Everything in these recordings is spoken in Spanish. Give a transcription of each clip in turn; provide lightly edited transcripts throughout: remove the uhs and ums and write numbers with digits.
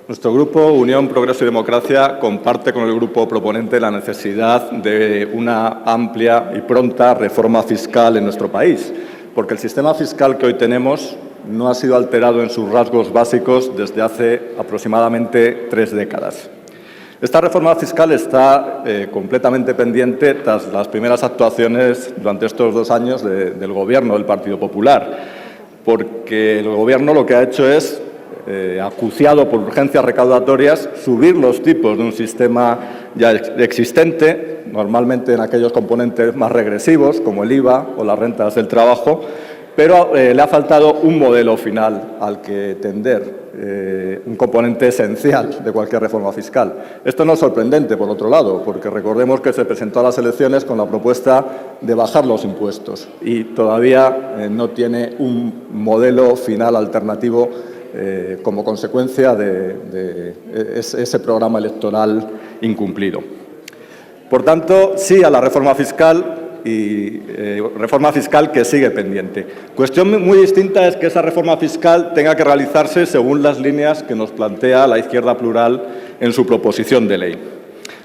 Nuestro grupo, Unión, Progreso y Democracia, comparte con el grupo proponente la necesidad de una amplia y pronta reforma fiscal en nuestro país, porque el sistema fiscal que hoy tenemos no ha sido alterado en sus rasgos básicos desde hace aproximadamente 3 décadas. Esta reforma fiscal está completamente pendiente tras las primeras actuaciones durante estos 2 años del Gobierno del Partido Popular, porque el Gobierno lo que ha hecho es, acuciado por urgencias recaudatorias, subir los tipos de un sistema ya existente, normalmente en aquellos componentes más regresivos, como el IVA o las rentas del trabajo, pero le ha faltado un modelo final al que tender, un componente esencial de cualquier reforma fiscal. Esto no es sorprendente, por otro lado, porque recordemos que se presentó a las elecciones con la propuesta de bajar los impuestos y todavía no tiene un modelo final alternativo como consecuencia de ese programa electoral incumplido. Por tanto, sí a la reforma fiscal y reforma fiscal que sigue pendiente. Cuestión muy distinta es que esa reforma fiscal tenga que realizarse según las líneas que nos plantea la izquierda plural en su proposición de ley.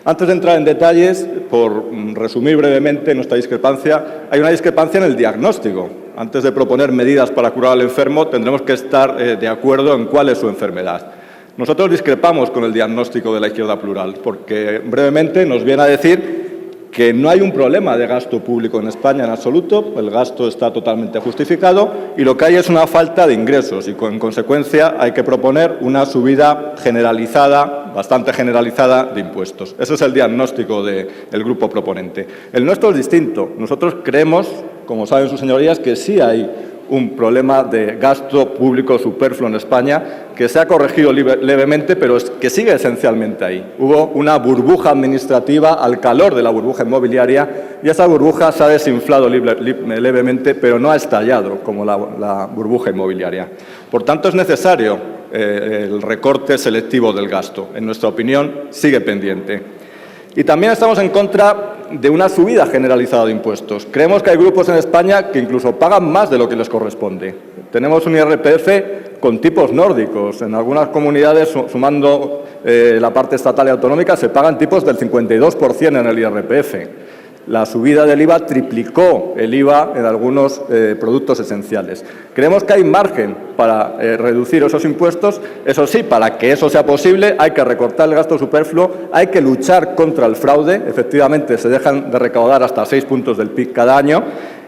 Antes de entrar en detalles, por resumir brevemente nuestra discrepancia, hay una discrepancia en el diagnóstico. Antes de proponer medidas para curar al enfermo, tendremos que estar de acuerdo en cuál es su enfermedad. Nosotros discrepamos con el diagnóstico de la izquierda plural, porque brevemente nos viene a decir que no hay un problema de gasto público en España en absoluto, el gasto está totalmente justificado y lo que hay es una falta de ingresos y, en consecuencia, hay que proponer una subida generalizada, bastante generalizada, de impuestos. Ese es el diagnóstico del grupo proponente. El nuestro es distinto. Nosotros creemos, como saben sus señorías, que sí hay un problema de gasto público superfluo en España, que se ha corregido levemente, pero que sigue esencialmente ahí. Hubo una burbuja administrativa al calor de la burbuja inmobiliaria y esa burbuja se ha desinflado levemente, pero no ha estallado como la burbuja inmobiliaria. Por tanto, es necesario el recorte selectivo del gasto. En nuestra opinión, sigue pendiente. Y también estamos en contra de una subida generalizada de impuestos. Creemos que hay grupos en España que incluso pagan más de lo que les corresponde. Tenemos un IRPF con tipos nórdicos. En algunas comunidades, sumando la parte estatal y autonómica, se pagan tipos del 52% en el IRPF. La subida del IVA triplicó el IVA en algunos productos esenciales. Creemos que hay margen para reducir esos impuestos. Eso sí, para que eso sea posible hay que recortar el gasto superfluo, hay que luchar contra el fraude. Efectivamente, se dejan de recaudar hasta 6 puntos del PIB cada año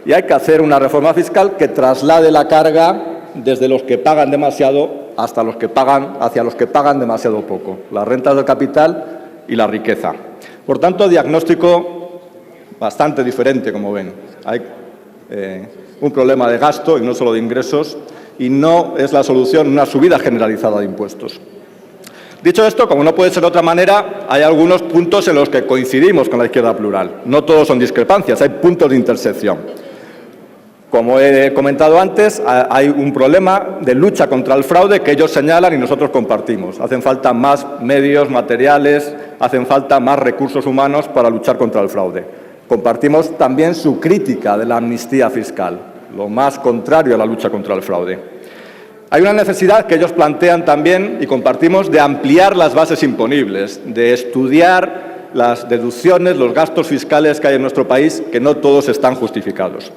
y hay que hacer una reforma fiscal que traslade la carga desde los que pagan demasiado hacia los que pagan demasiado poco, las rentas del capital y la riqueza. Por tanto, diagnóstico bastante diferente, como ven. Hay un problema de gasto y no solo de ingresos, y no es la solución una subida generalizada de impuestos. Dicho esto, como no puede ser de otra manera, hay algunos puntos en los que coincidimos con la izquierda plural. No todos son discrepancias, hay puntos de intersección. Como he comentado antes, hay un problema de lucha contra el fraude que ellos señalan y nosotros compartimos. Hacen falta más medios materiales, hacen falta más recursos humanos para luchar contra el fraude. Compartimos también su crítica de la amnistía fiscal, lo más contrario a la lucha contra el fraude. Hay una necesidad que ellos plantean también, y compartimos, de ampliar las bases imponibles, de estudiar las deducciones, los gastos fiscales que hay en nuestro país, que no todos están justificados.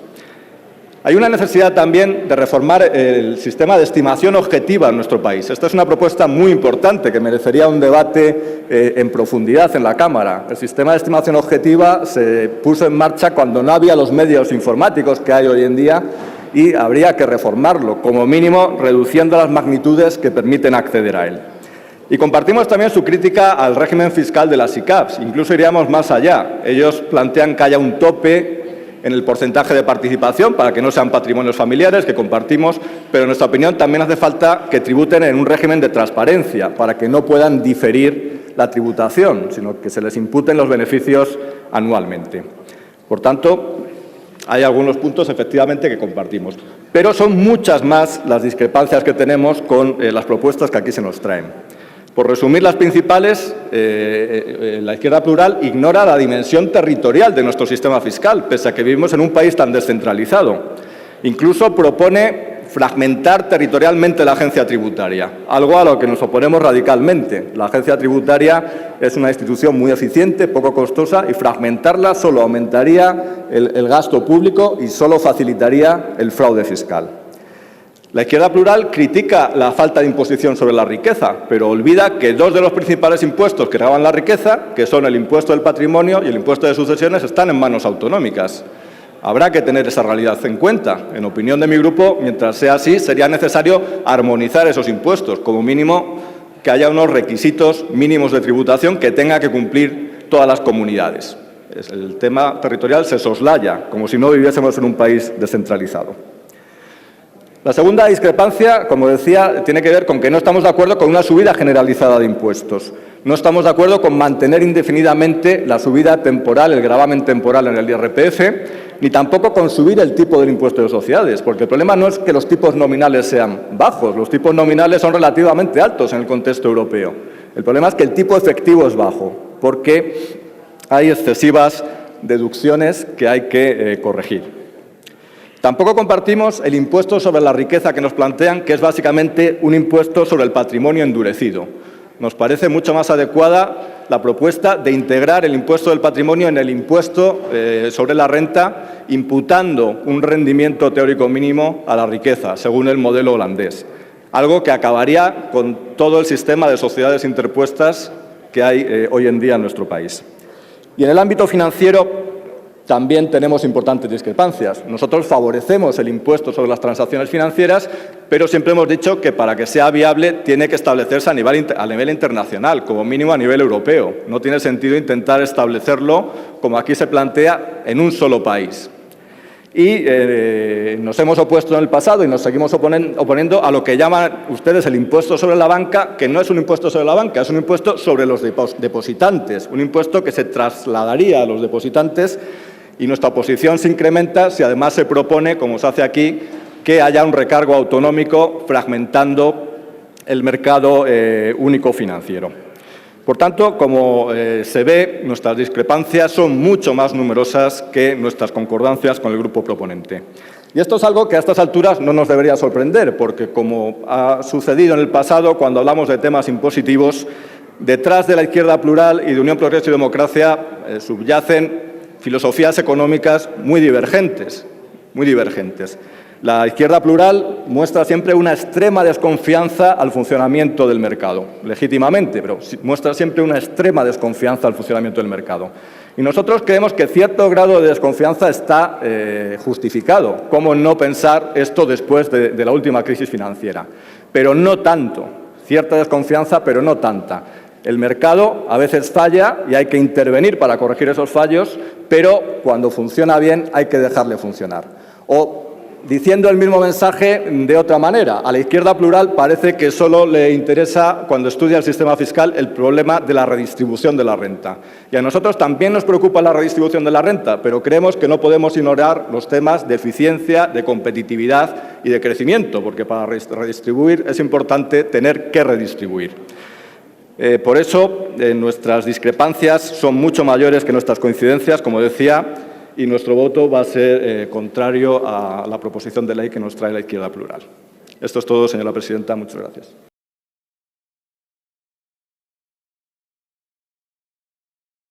Hay una necesidad también de reformar el sistema de estimación objetiva en nuestro país. Esta es una propuesta muy importante que merecería un debate en profundidad en la Cámara. El sistema de estimación objetiva se puso en marcha cuando no había los medios informáticos que hay hoy en día y habría que reformarlo, como mínimo reduciendo las magnitudes que permiten acceder a él. Y compartimos también su crítica al régimen fiscal de las SICAVs. Incluso iríamos más allá. Ellos plantean que haya un tope en el porcentaje de participación para que no sean patrimonios familiares, que compartimos, pero en nuestra opinión también hace falta que tributen en un régimen de transparencia para que no puedan diferir la tributación, sino que se les imputen los beneficios anualmente. Por tanto, hay algunos puntos efectivamente que compartimos, pero son muchas más las discrepancias que tenemos con las propuestas que aquí se nos traen. Por resumir las principales, la izquierda plural ignora la dimensión territorial de nuestro sistema fiscal, pese a que vivimos en un país tan descentralizado. Incluso propone fragmentar territorialmente la agencia tributaria, algo a lo que nos oponemos radicalmente. La agencia tributaria es una institución muy eficiente, poco costosa, y fragmentarla solo aumentaría el gasto público y solo facilitaría el fraude fiscal. La izquierda plural critica la falta de imposición sobre la riqueza, pero olvida que dos de los principales impuestos que gravan la riqueza, que son el impuesto del patrimonio y el impuesto de sucesiones, están en manos autonómicas. Habrá que tener esa realidad en cuenta. En opinión de mi grupo, mientras sea así, sería necesario armonizar esos impuestos, como mínimo que haya unos requisitos mínimos de tributación que tengan que cumplir todas las comunidades. El tema territorial se soslaya, como si no viviésemos en un país descentralizado. La segunda discrepancia, como decía, tiene que ver con que no estamos de acuerdo con una subida generalizada de impuestos. No estamos de acuerdo con mantener indefinidamente la subida temporal, el gravamen temporal en el IRPF, ni tampoco con subir el tipo del impuesto de sociedades, porque el problema no es que los tipos nominales sean bajos, los tipos nominales son relativamente altos en el contexto europeo. El problema es que el tipo efectivo es bajo, porque hay excesivas deducciones que hay que corregir. Tampoco compartimos el impuesto sobre la riqueza que nos plantean, que es básicamente un impuesto sobre el patrimonio endurecido. Nos parece mucho más adecuada la propuesta de integrar el impuesto del patrimonio en el impuesto sobre la renta, imputando un rendimiento teórico mínimo a la riqueza, según el modelo holandés. Algo que acabaría con todo el sistema de sociedades interpuestas que hay hoy en día en nuestro país. Y en el ámbito financiero también tenemos importantes discrepancias. Nosotros favorecemos el impuesto sobre las transacciones financieras, pero siempre hemos dicho que para que sea viable tiene que establecerse a nivel internacional, como mínimo a nivel europeo. No tiene sentido intentar establecerlo, como aquí se plantea, en un solo país. Y nos hemos opuesto en el pasado y nos seguimos oponiendo a lo que llaman ustedes el impuesto sobre la banca, que no es un impuesto sobre la banca, es un impuesto sobre los depositantes, un impuesto que se trasladaría a los depositantes. Y nuestra oposición se incrementa si además se propone, como se hace aquí, que haya un recargo autonómico fragmentando el mercado único financiero. Por tanto, como se ve, nuestras discrepancias son mucho más numerosas que nuestras concordancias con el grupo proponente. Y esto es algo que a estas alturas no nos debería sorprender, porque como ha sucedido en el pasado, cuando hablamos de temas impositivos, detrás de la izquierda plural y de Unión Progreso y Democracia subyacen filosofías económicas muy divergentes, muy divergentes. La izquierda plural muestra siempre una extrema desconfianza al funcionamiento del mercado, legítimamente, pero muestra siempre una extrema desconfianza al funcionamiento del mercado. Y nosotros creemos que cierto grado de desconfianza está justificado. ¿Cómo no pensar esto después de la última crisis financiera? Pero no tanto. Cierta desconfianza, pero no tanta. El mercado a veces falla y hay que intervenir para corregir esos fallos, pero cuando funciona bien hay que dejarle funcionar. O, diciendo el mismo mensaje de otra manera, a la izquierda plural parece que solo le interesa, cuando estudia el sistema fiscal, el problema de la redistribución de la renta. Y a nosotros también nos preocupa la redistribución de la renta, pero creemos que no podemos ignorar los temas de eficiencia, de competitividad y de crecimiento, porque para redistribuir es importante tener que redistribuir. Por eso, nuestras discrepancias son mucho mayores que nuestras coincidencias, como decía, y nuestro voto va a ser contrario a la proposición de ley que nos trae la izquierda plural. Esto es todo, señora presidenta. Muchas gracias.